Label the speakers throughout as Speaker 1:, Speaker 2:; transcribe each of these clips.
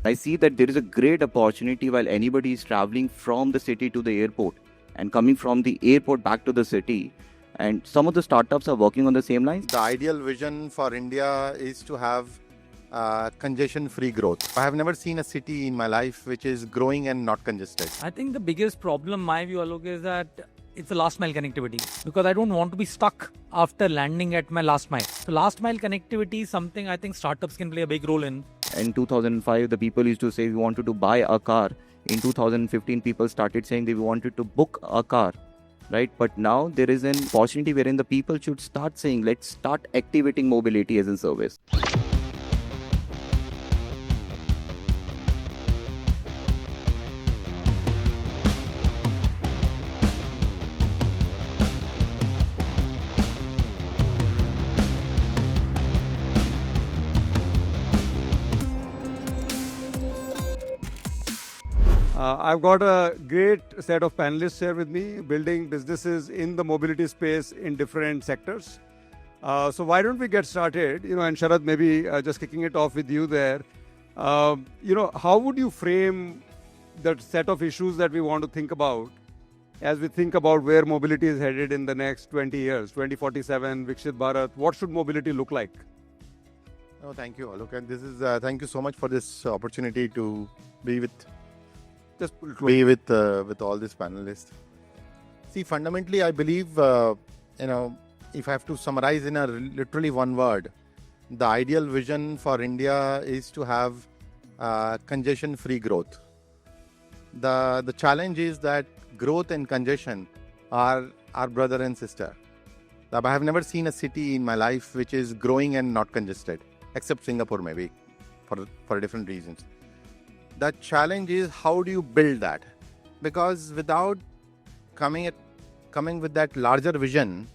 Speaker 1: I see that there is a great opportunity while anybody is traveling from the city to the airport and coming from the airport back to the city. And some of the startups are working on the same lines.
Speaker 2: The ideal vision for India is to have congestion-free growth. I have never seen a city in my life which is growing and not congested.
Speaker 3: I think the biggest problem, my view, Alok, is that it's the last mile connectivity, because I don't want to be stuck after landing at my last mile. So last mile connectivity is something I think startups can play a big role in.
Speaker 1: In 2005, the people used to say we wanted to buy a car. In 2015, people started saying they wanted to book a car, right? But now there is an opportunity wherein the people should start saying, let's start activating mobility as a service.
Speaker 4: I've got a great set of panelists here with me, building businesses in the mobility space in different sectors. So why don't we get started? And Sharad, maybe just kicking it off with you there. How would you frame the set of issues that we want to think about as we think about where mobility is headed in the next 20 years, 2047, Vikshit Bharat? What should mobility look like?
Speaker 2: Oh, thank you, Alok. And this is thank you so much for this opportunity to be with all these panelists. See, fundamentally, I believe, if I have to summarize in literally one word, the ideal vision for India is to have congestion-free growth. The challenge is that growth and congestion are brother and sister. I have never seen a city in my life which is growing and not congested, except Singapore maybe, for different reasons. The challenge is how do you build that? Because without coming with that larger vision,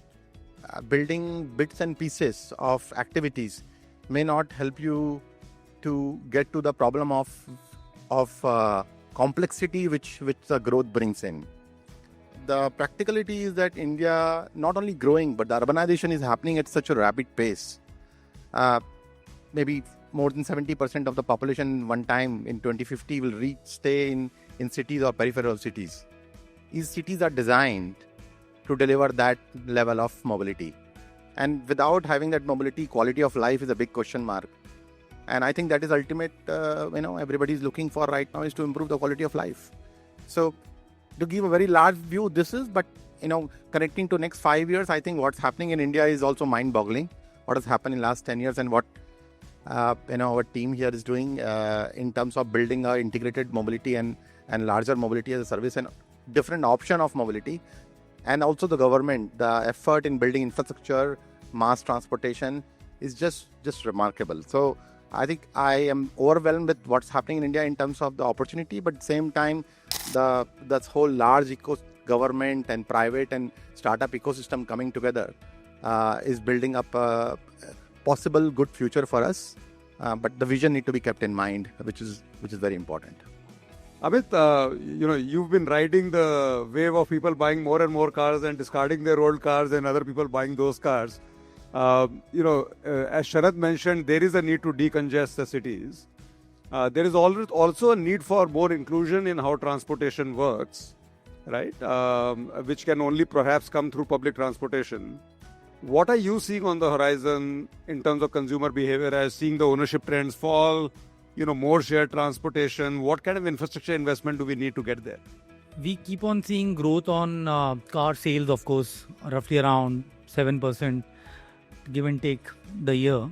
Speaker 2: building bits and pieces of activities may not help you to get to the problem of complexity which the growth brings in. The practicality is that India not only growing, but the urbanization is happening at such a rapid pace. Maybe more than 70% of the population one time in 2050 will stay in cities or peripheral cities. These cities are designed to deliver that level of mobility. And without having that mobility, quality of life is a big question mark. And I think that is ultimate, everybody is looking for right now is to improve the quality of life. So to give a very large view, but connecting to next 5 years, I think what's happening in India is also mind-boggling. What has happened in last 10 years and what our team here is doing in terms of building our integrated mobility and larger mobility as a service and different option of mobility. And also the government, the effort in building infrastructure, mass transportation is just remarkable. So I think I am overwhelmed with what's happening in India in terms of the opportunity, but at the same time, the whole large government and private and startup ecosystem coming together is building up a possible good future for us. But the vision need to be kept in mind, which is very important.
Speaker 4: Amit, you've been riding the wave of people buying more and more cars and discarding their old cars and other people buying those cars. As Sharad mentioned, there is a need to decongest the cities. There is also a need for more inclusion in how transportation works, right? Which can only perhaps come through public transportation. What are you seeing on the horizon in terms of consumer behavior as seeing the ownership trends fall, more shared transportation? What kind of infrastructure investment do we need to get there?
Speaker 3: We keep on seeing growth on car sales, of course, roughly around 7%, give and take the year.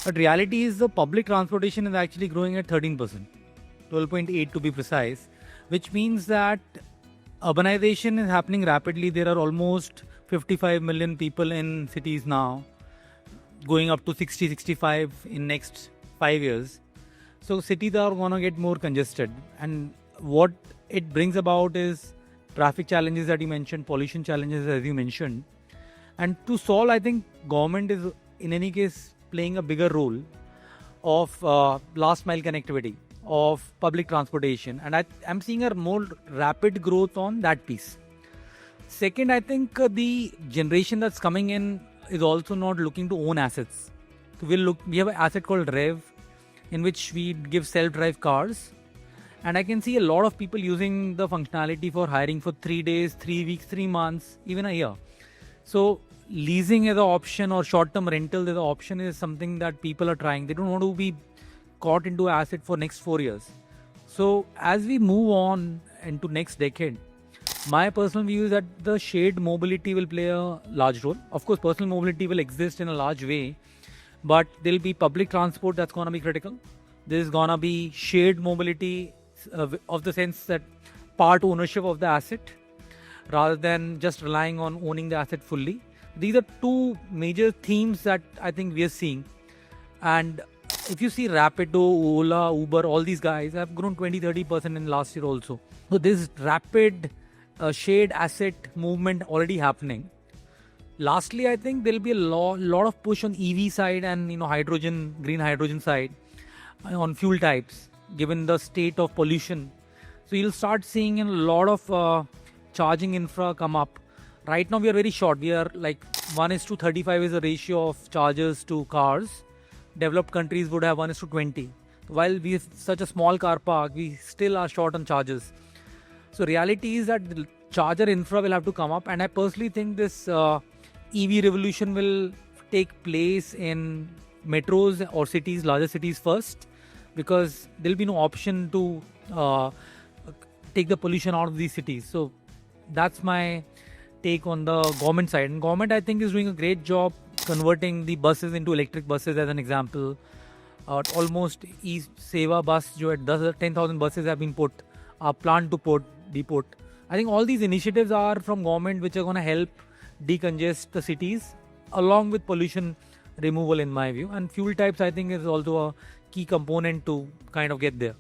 Speaker 3: But reality is the public transportation is actually growing at 13%, 12.8 to be precise, which means that urbanization is happening rapidly. There are almost 55 million people in cities now, going up to 60, 65 in next 5 years. So cities are going to get more congested. And what it brings about is traffic challenges that you mentioned, pollution challenges as you mentioned. And to solve, I think government is in any case playing a bigger role of last mile connectivity, of public transportation. And I'm seeing a more rapid growth on that piece. Second, I think the generation that's coming in is also not looking to own assets. So we have an asset called REV, in which we give self-drive cars. And I can see a lot of people using the functionality for hiring for 3 days, 3 weeks, 3 months, even a year. So leasing as an option or short-term rental as an option is something that people are trying. They don't want to be caught into asset for next 4 years. So as we move on into next decade, my personal view is that the shared mobility will play a large role. Of course, personal mobility will exist in a large way, but there'll be public transport that's going to be critical. There's going to be shared mobility of the sense that part ownership of the asset rather than just relying on owning the asset fully. These are two major themes that I think we are seeing. And if you see Rapido, Ola, Uber, all these guys have grown 20-30% in last year also. So this rapid shared asset movement already happening. Lastly, I think there will be a lot of push on EV side and hydrogen, green hydrogen side on fuel types, given the state of pollution. So you'll start seeing a lot of charging infra come up. Right now we are very short. We are like 1:35 is the ratio of chargers to cars. Developed countries would have 1:20. While we have such a small car park, we still are short on chargers. So reality is that the charger infra will have to come up, and I personally think this EV revolution will take place in metros or cities, larger cities first, because there'll be no option to take the pollution out of these cities. So that's my take on the government side. And government, I think, is doing a great job converting the buses into electric buses, as an example. Almost Seva bus, 10,000 buses have been put, planned to be put. I think all these initiatives are from government which are going to help decongest the cities along with pollution removal, in my view. And fuel types, I think, is also a key component to kind of get there.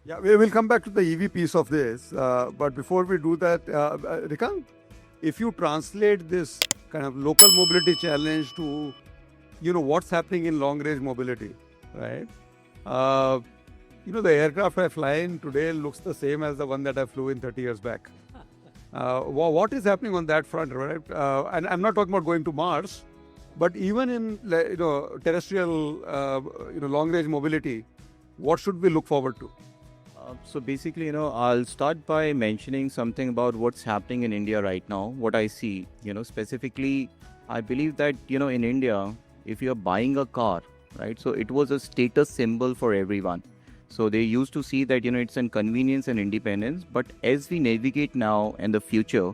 Speaker 4: Yeah, we will come back to the EV piece of this. But before we do that, Rikant, if you translate this kind of local mobility challenge to, what's happening in long-range mobility, right? The aircraft I fly in today looks the same as the one that I flew in 30 years back. What is happening on that front, right? And I'm not talking about going to Mars, but even in terrestrial, long-range mobility, what should we look forward to?
Speaker 1: So basically, I'll start by mentioning something about what's happening in India right now. What I see, specifically, I believe that, in India, if you're buying a car, right, so it was a status symbol for everyone. So they used to see that, it's an convenience and independence. But as we navigate now and the future,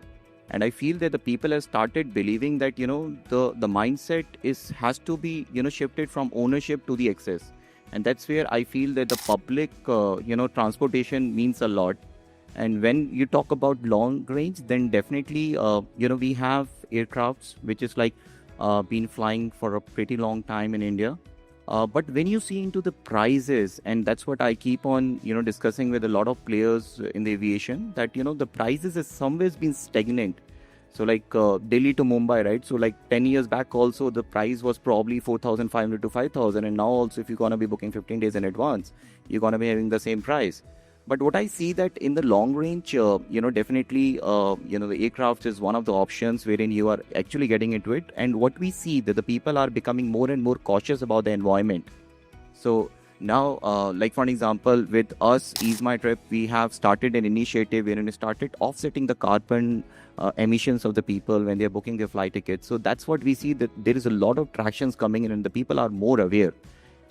Speaker 1: and I feel that the people have started believing that, the mindset has to be, shifted from ownership to the access. And that's where I feel that the public, transportation means a lot. And when you talk about long range, then definitely, we have aircrafts, which is like been flying for a pretty long time in India. But when you see into the prices, and that's what I keep on, discussing with a lot of players in the aviation, that, the prices has somewhere been stagnant. So like Delhi to Mumbai, right? So like 10 years back also, the price was probably 4,500 to 5,000. And now also, if you're going to be booking 15 days in advance, you're going to be having the same price. But what I see that in the long range, definitely, the aircraft is one of the options wherein you are actually getting into it. And what we see that the people are becoming more and more cautious about the environment. So now, like for example, with us, EaseMyTrip, we have started an initiative wherein we started offsetting the carbon emissions of the people when they are booking their flight tickets. So that's what we see, that there is a lot of tractions coming in and the people are more aware.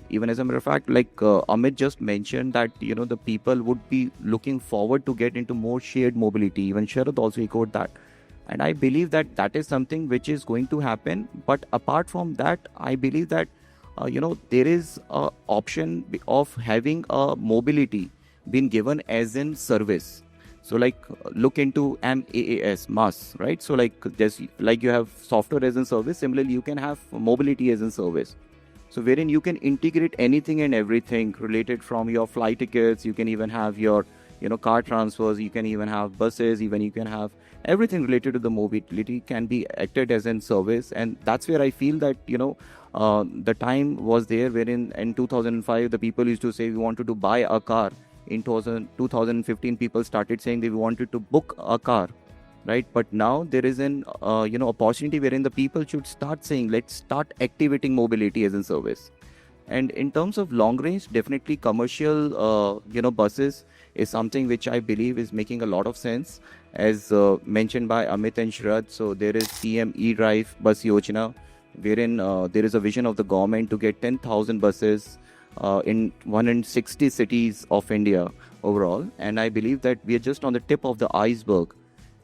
Speaker 1: Even as a matter of fact, like Amit just mentioned that, the people would be looking forward to get into more shared mobility. Even Sharad also echoed that. And I believe that that is something which is going to happen. But apart from that, I believe that, there is an option of having a mobility being given as in service. So like look into MaaS, right? So like you have software as in service. Similarly, you can have mobility as in service. So wherein you can integrate anything and everything related from your flight tickets. You can even have your, car transfers. You can even have buses. Even you can have everything related to the mobility can be acted as in service. And that's where I feel that, the time was there wherein in 2005, the people used to say we wanted to buy a car. In 2015, people started saying they wanted to book a car, right? But now there is an opportunity wherein the people should start saying, let's start activating mobility as a service. And in terms of long range, definitely commercial, buses is something which I believe is making a lot of sense, as mentioned by Amit and Shrad. So there is PM E-Drive Bus Yojana, wherein there is a vision of the government to get 10,000 buses in 160 cities of India overall. And I believe that we are just on the tip of the iceberg.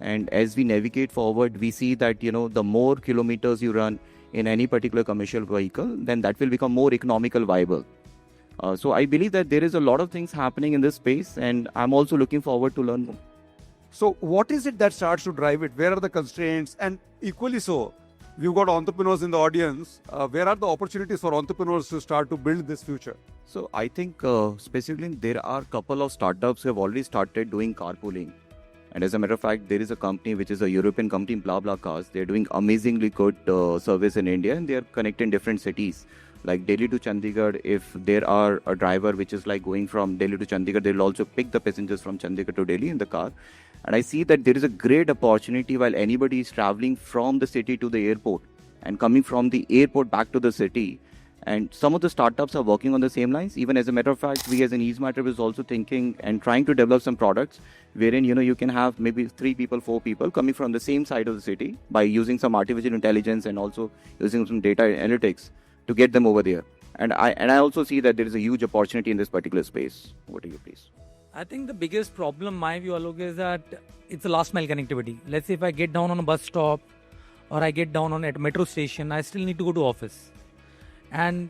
Speaker 1: And as we navigate forward, we see that, the more kilometers you run in any particular commercial vehicle, then that will become more economical viable. So I believe that there is a lot of things happening in this space, and I'm also looking forward to learn more.
Speaker 4: So what is it that starts to drive it? Where are the constraints? And equally so, we've got entrepreneurs in the audience. Where are the opportunities for entrepreneurs to start to build this future?
Speaker 1: So I think specifically there are a couple of startups who have already started doing carpooling. And as a matter of fact, there is a company which is a European company, BlaBlaCars. They're doing amazingly good service in India, and they're connecting different cities. Like Delhi to Chandigarh, if there are a driver which is like going from Delhi to Chandigarh, they'll also pick the passengers from Chandigarh to Delhi in the car. And I see that there is a great opportunity while anybody is traveling from the city to the airport and coming from the airport back to the city. And some of the startups are working on the same lines. Even as a matter of fact, we as an EaseMyTrip is also thinking and trying to develop some products wherein, you can have maybe 3 people, 4 people coming from the same side of the city by using some artificial intelligence and also using some data analytics to get them over there. And I also see that there is a huge opportunity in this particular space. Over to you, please.
Speaker 3: I think the biggest problem, my view, Alok, is that it's a last mile connectivity. Let's say if I get down on a bus stop or I get down at a metro station, I still need to go to office. And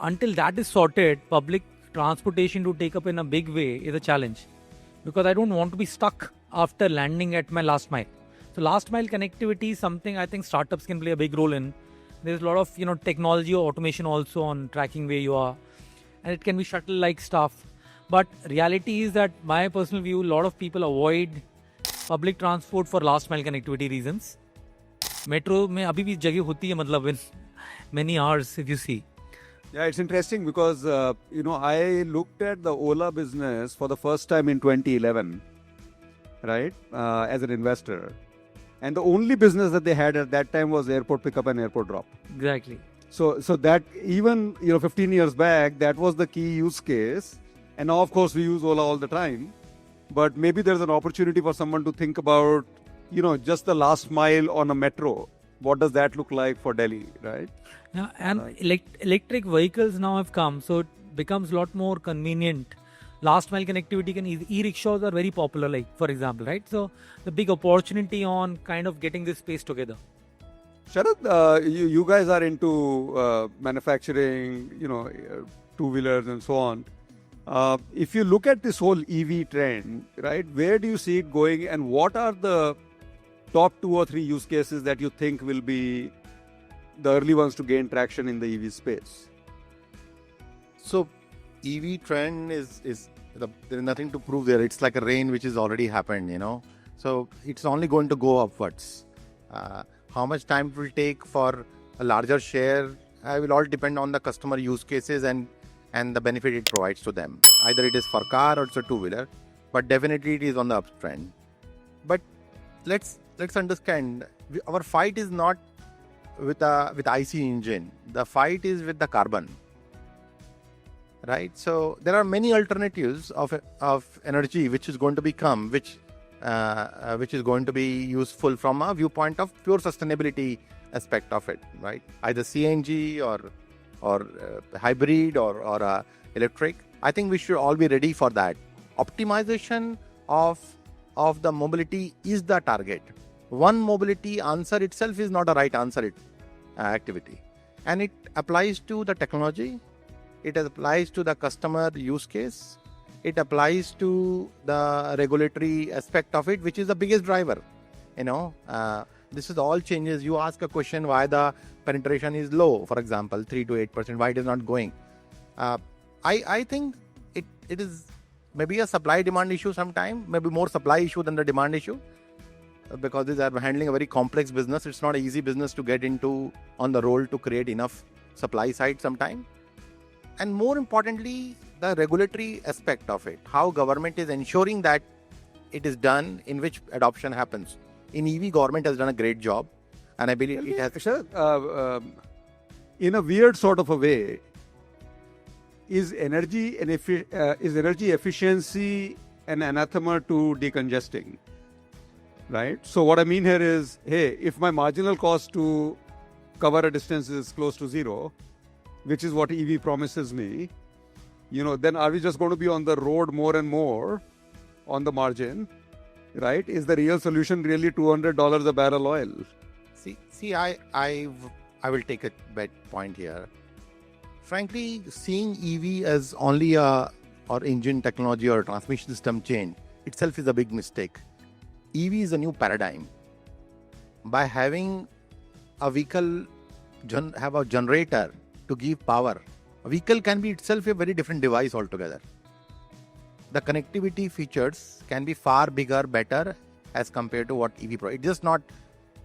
Speaker 3: until that is sorted, public transportation to take up in a big way is a challenge, because I don't want to be stuck after landing at my last mile. So last mile connectivity is something I think startups can play a big role in. There's a lot of technology or automation also on tracking where you are, and it can be shuttle like stuff. But reality is that my personal view, a lot of people avoid public transport for last mile connectivity reasons. Metro में अभी भी जगह होती है, मतलब in many hours if you see.
Speaker 4: Yeah, it's interesting because, I looked at the Ola business for the first time in 2011, right, as an investor. And the only business that they had at that time was airport pickup and airport drop.
Speaker 3: Exactly.
Speaker 4: So that even, 15 years back, that was the key use case. And now, of course, we use Ola all the time. But maybe there's an opportunity for someone to think about, just the last mile on a metro. What does that look like for Delhi, right?
Speaker 3: Yeah, and electric vehicles now have come, so it becomes a lot more convenient. Last mile connectivity e-rickshaws are very popular, like for example, right? So the big opportunity on kind of getting this space together.
Speaker 4: Sharad, you guys are into manufacturing, two-wheelers and so on. If you look at this whole EV trend, right, where do you see it going, and what are the top 2 or 3 use cases that you think will be the early ones to gain traction in the EV space?
Speaker 2: So EV trend is there is nothing to prove there. It's like a rain which has already happened, So it's only going to go upwards. How much time it will take for a larger share will all depend on the customer use cases and the benefit it provides to them. Either it is for car or it's a two-wheeler, but definitely it is on the uptrend. But let's understand, our fight is not with IC engine. The fight is with the carbon, right? So there are many alternatives of energy which is going to become, which is going to be useful from a viewpoint of pure sustainability aspect of it, right? Either CNG or hybrid or electric. I think we should all be ready for that. Optimization of the mobility is the target. One mobility answer itself is not a right answer activity, and it applies to the technology, it applies to the customer use case, it applies to the regulatory aspect of it, which is the biggest driver. This is all changes. You ask a question why the penetration is low, for example 3 to 8%, why it is not going. I think it is maybe a supply demand issue sometime, maybe more supply issue than the demand issue, because they are handling a very complex business. It's not an easy business to get into on the roll to create enough supply side sometime. And more importantly, the regulatory aspect of it, how government is ensuring that it is done, in which adoption happens. In EV, government has done a great job, and I believe it has.
Speaker 4: In a weird sort of a way, is energy efficiency an anathema to decongesting? Right? So what I mean here is, hey, if my marginal cost to cover a distance is close to zero, which is what EV promises me, then are we just going to be on the road more and more on the margin, right? Is the real solution really $200 a barrel oil?
Speaker 2: See, I will take a bad point here. Frankly, seeing EV as only a or engine technology or transmission system change itself is a big mistake. EV is a new paradigm. By having a vehicle have a generator to give power, a vehicle can be itself a very different device altogether. The connectivity features can be far bigger, better as compared to what EV provides. It's just not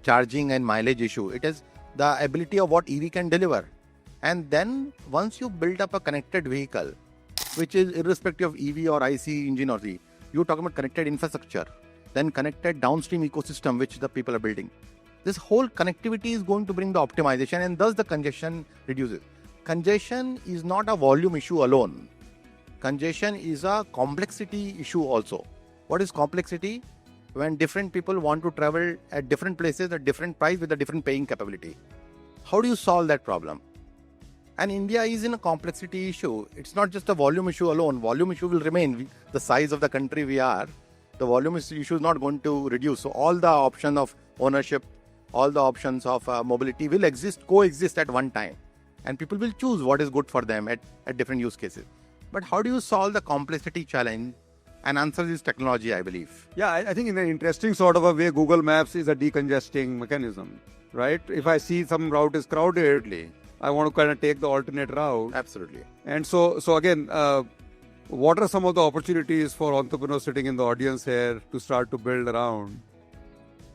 Speaker 2: charging and mileage issue. It is the ability of what EV can deliver. And then once you build up a connected vehicle, which is irrespective of EV or IC engine or the, you talk about connected infrastructure, then connected downstream ecosystem which the people are building. This whole connectivity is going to bring the optimization, and thus the congestion reduces. Congestion is not a volume issue alone. Congestion is a complexity issue also. What is complexity? When different people want to travel at different places at different price with a different paying capability. How do you solve that problem? And India is in a complexity issue. It's not just a volume issue alone. Volume issue will remain. The size of the country we are, the volume issue is not going to reduce. So all the options of ownership, all the options of mobility will coexist at one time. And people will choose what is good for them at different use cases. But how do you solve the complexity challenge? And answer is technology, I believe.
Speaker 4: Yeah, I think in an interesting sort of a way, Google Maps is a decongesting mechanism, right? If I see some route is crowded, I want to kind of take the alternate route.
Speaker 2: Absolutely.
Speaker 4: And so again, what are some of the opportunities for entrepreneurs sitting in the audience here to start to build around?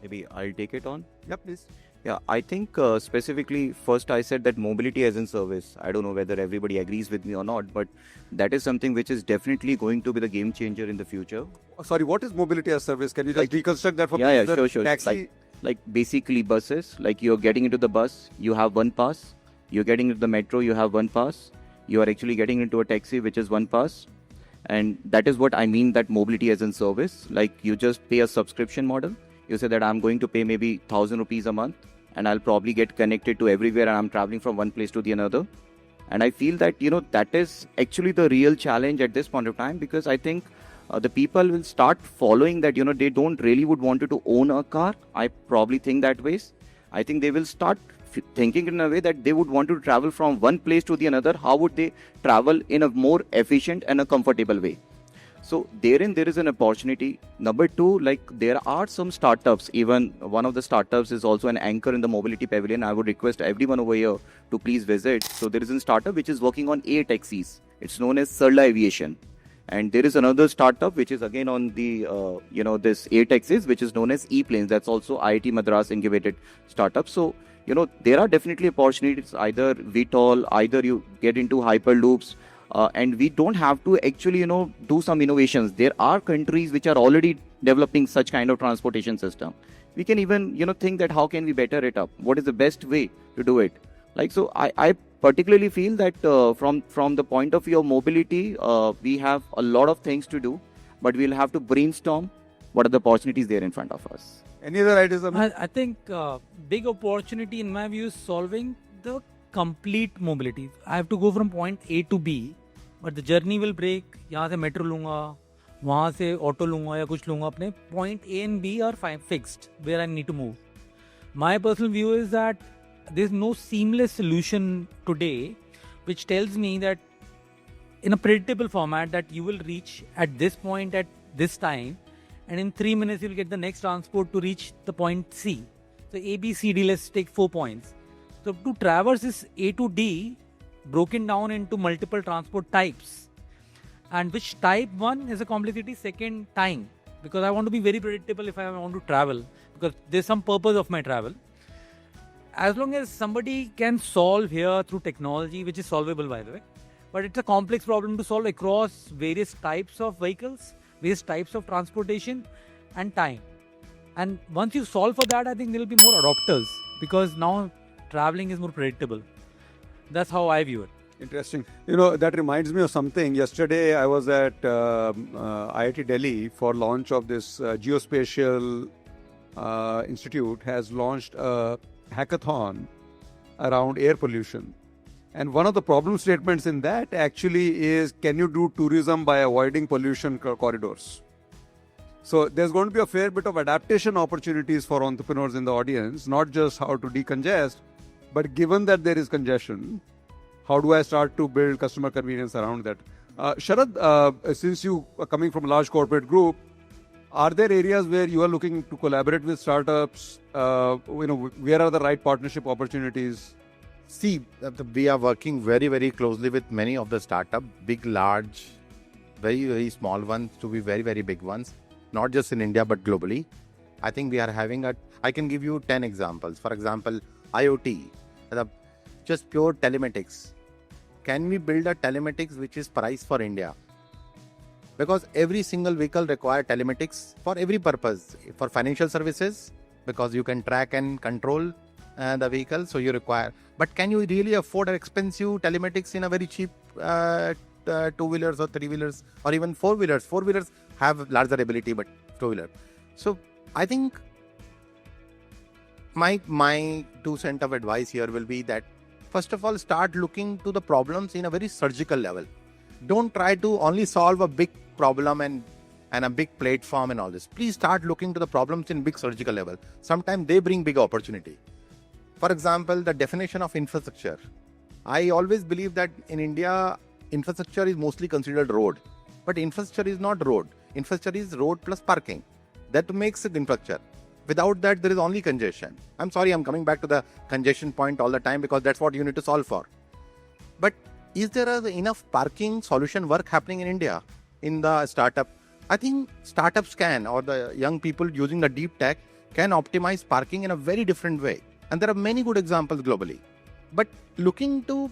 Speaker 1: Maybe I'll take it on.
Speaker 4: Yeah, please.
Speaker 1: Yeah, I think specifically, first I said that mobility as in service. I don't know whether everybody agrees with me or not, but that is something which is definitely going to be the game changer in the future.
Speaker 4: Sorry, what is mobility as service? Can you just reconstruct that for me?
Speaker 1: Yeah, sure.
Speaker 4: Taxi?
Speaker 1: Like basically buses, like you're getting into the bus, you have one pass. You're getting into the metro, you have one pass. You are actually getting into a taxi, which is one pass. And that is what I mean that mobility as in service. Like you just pay a subscription model. You say that I'm going to pay maybe 1,000 rupees a month and I'll probably get connected to everywhere and I'm traveling from one place to the another. And I feel that, that is actually the real challenge at this point of time, because I think the people will start following that, they don't really would want to own a car. I probably think that ways. I think they will start thinking in a way that they would want to travel from one place to the another. How would they travel in a more efficient and a comfortable way? So there is an opportunity. Number two, like there are some startups. Even one of the startups is also an anchor in the mobility pavilion. I would request everyone over here to please visit. So there is a startup which is working on air taxis. It's known as Sarla Aviation. And there is another startup which is again on the, this air taxis, which is known as E-Planes. That's also IIT Madras incubated startup. So, there are definitely opportunities, either VTOL, either you get into Hyperloops, and we don't have to actually, do some innovations. There are countries which are already developing such kind of transportation system. We can even, think that how can we better it up? What is the best way to do it? Like, so I particularly feel that from the point of view of mobility, we have a lot of things to do, but we'll have to brainstorm what are the opportunities there in front of us.
Speaker 4: Any other ideas?
Speaker 3: I think big opportunity in my view is solving the complete mobility. I have to go from point A to B, but the journey will break. यहाँ से metro लूँगा, वहाँ से auto लूँगा या कुछ लूँगा अपने point A and B are fixed where I need to move. My personal view is that there's no seamless solution today which tells me that in a predictable format that you will reach at this point at this time, and in 3 minutes you'll get the next transport to reach the point C. So A, B, C, D, let's take 4 points. So to traverse this A to D broken down into multiple transport types, and which type one is a complexity, second time, because I want to be very predictable if I want to travel, because there's some purpose of my travel. As long as somebody can solve here through technology, which is solvable by the way, but it's a complex problem to solve across various types of vehicles, various types of transportation and time. And once you solve for that, I think there will be more adopters, because now traveling is more predictable. That's how I view it.
Speaker 4: Interesting. That reminds me of something. Yesterday, I was at IIT Delhi for launch of this geospatial institute has launched a hackathon around air pollution. And one of the problem statements in that actually is, can you do tourism by avoiding pollution corridors? So there's going to be a fair bit of adaptation opportunities for entrepreneurs in the audience, not just how to decongest, but given that there is congestion, how do I start to build customer convenience around that? Sharad, since you are coming from a large corporate group, are there areas where you are looking to collaborate with startups? Where are the right partnership opportunities?
Speaker 2: See, we are working very, very closely with many of the startup, big, large, very, very small ones to be very, very big ones, not just in India, but globally. I think we are having I can give you 10 examples. For example, IoT, just pure telematics. Can we build a telematics which is priced for India? Because every single vehicle requires telematics for every purpose. For financial services, because you can track and control the vehicle, so you require. But can you really afford an expensive telematics in a very cheap two-wheelers or three-wheelers or even four-wheelers? Four-wheelers have larger ability, but two-wheeler. So I think my 2 cents of advice here will be that, first of all, start looking to the problems in a very surgical level. Don't try to only solve a big problem and a big platform and all this. Please start looking to the problems in big surgical level. Sometimes they bring big opportunity. For example, the definition of infrastructure. I always believe that in India, infrastructure is mostly considered road. But infrastructure is not road. Infrastructure is road plus parking. That makes it infrastructure. Without that, there is only congestion. I'm sorry, I'm coming back to the congestion point all the time because that's what you need to solve for. But is there enough parking solution work happening in India in the startup? I think startups can, or the young people using the deep tech can optimize parking in a very different way. And there are many good examples globally. But looking to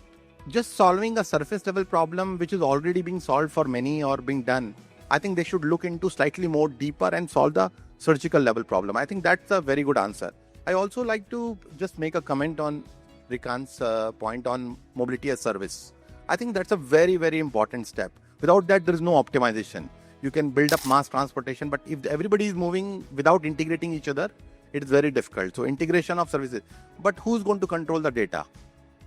Speaker 2: just solving a surface level problem which is already being solved for many or being done, I think they should look into slightly more deeper and solve the surgical level problem. I think that's a very good answer. I also like to just make a comment on Rikant's point on mobility as service. I think that's a very, very important step. Without that, there is no optimization. You can build up mass transportation, but if everybody is moving without integrating each other, it is very difficult. So integration of services. But who's going to control the data?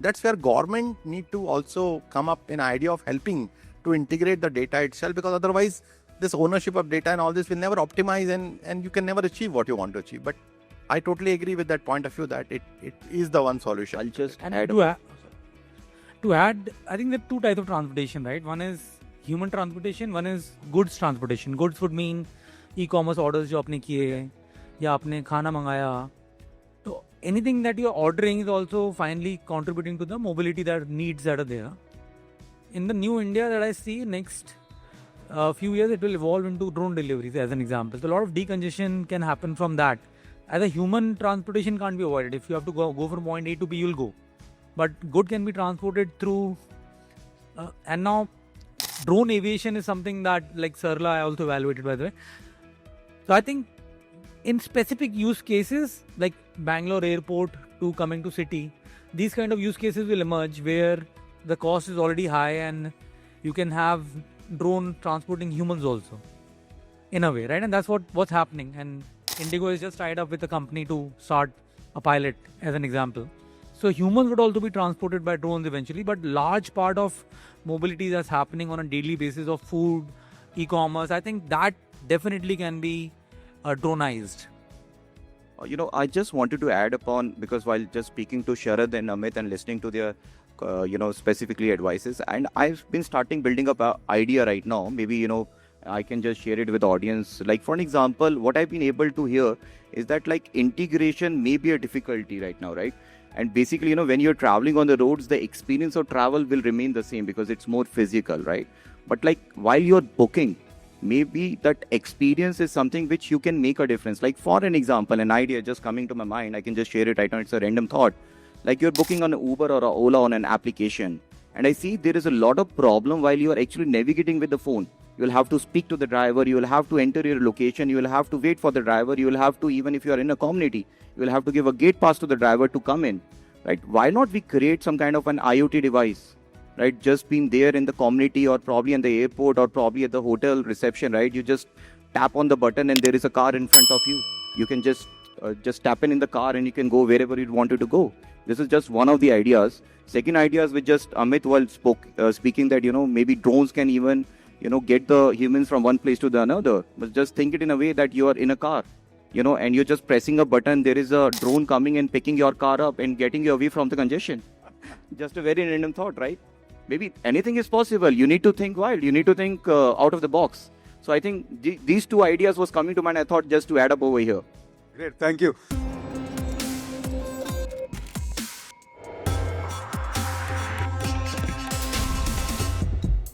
Speaker 2: That's where government need to also come up in an idea of helping to integrate the data itself, because otherwise this ownership of data and all this will never optimize and you can never achieve what you want to achieve. But I totally agree with that point of view that it is the one solution.
Speaker 1: I'll just
Speaker 3: And
Speaker 1: add.
Speaker 3: to add, I think there are 2 types of transportation, right? One is human transportation, one is goods transportation. Goods would mean e-commerce orders जो आपने किए या आपने खाना मंगाया. So anything that you're ordering is also finally contributing to the mobility needs that are there. In the new India that I see, next few years it will evolve into drone deliveries as an example. So a lot of decongestion can happen from that. As a human, transportation can't be avoided. If you have to go from point A to B, you'll go. But good can be transported through. And now, drone aviation is something that, like Sarla, I also evaluated, by the way. So I think in specific use cases, like Bangalore airport to coming to city, these kind of use cases will emerge where the cost is already high and you can have drone transporting humans also, in a way, right? And that's what's happening. And Indigo is just tied up with a company to start a pilot, as an example. So humans would also be transported by drones eventually, but large part of mobility that's happening on a daily basis of food, e-commerce, I think that definitely can be dronized.
Speaker 1: I just wanted to add upon, because while just speaking to Sharad and Amit and listening to their specifically advices, and I've been starting building up an idea right now. Maybe I can just share it with the audience. Like, for an example, what I've been able to hear is that like integration may be a difficulty right now, right? And basically, when you're traveling on the roads, the experience of travel will remain the same because it's more physical, right? But like while you're booking, maybe that experience is something which you can make a difference. Like, for an example, an idea just coming to my mind, I can just share it right now. It's a random thought. Like, you're booking on an Uber or a Ola on an application, and I see there is a lot of problem while you are actually navigating with the phone. You will have to speak to the driver, you will have to enter your location, you will have to wait for the driver, you will have to, even if you are in a community, you will have to give a gate pass to the driver to come in, right? Why not we create some kind of an IoT device, right? Just being there in the community or probably in the airport or probably at the hotel reception, right? You just tap on the button and there is a car in front of you. You can just tap in the car and you can go wherever you wanted to go. This is just one of the ideas. Second idea is with just Amit while speaking that, maybe drones can even, get the humans from one place to the another. But just think it in a way that you are in a car, and you're just pressing a button. There is a drone coming and picking your car up and getting you away from the congestion. Just a very random thought, right? Maybe anything is possible. You need to think wild. You need to think out of the box. So I think these two ideas was coming to mind. I thought just to add up over here.
Speaker 4: Great, thank you.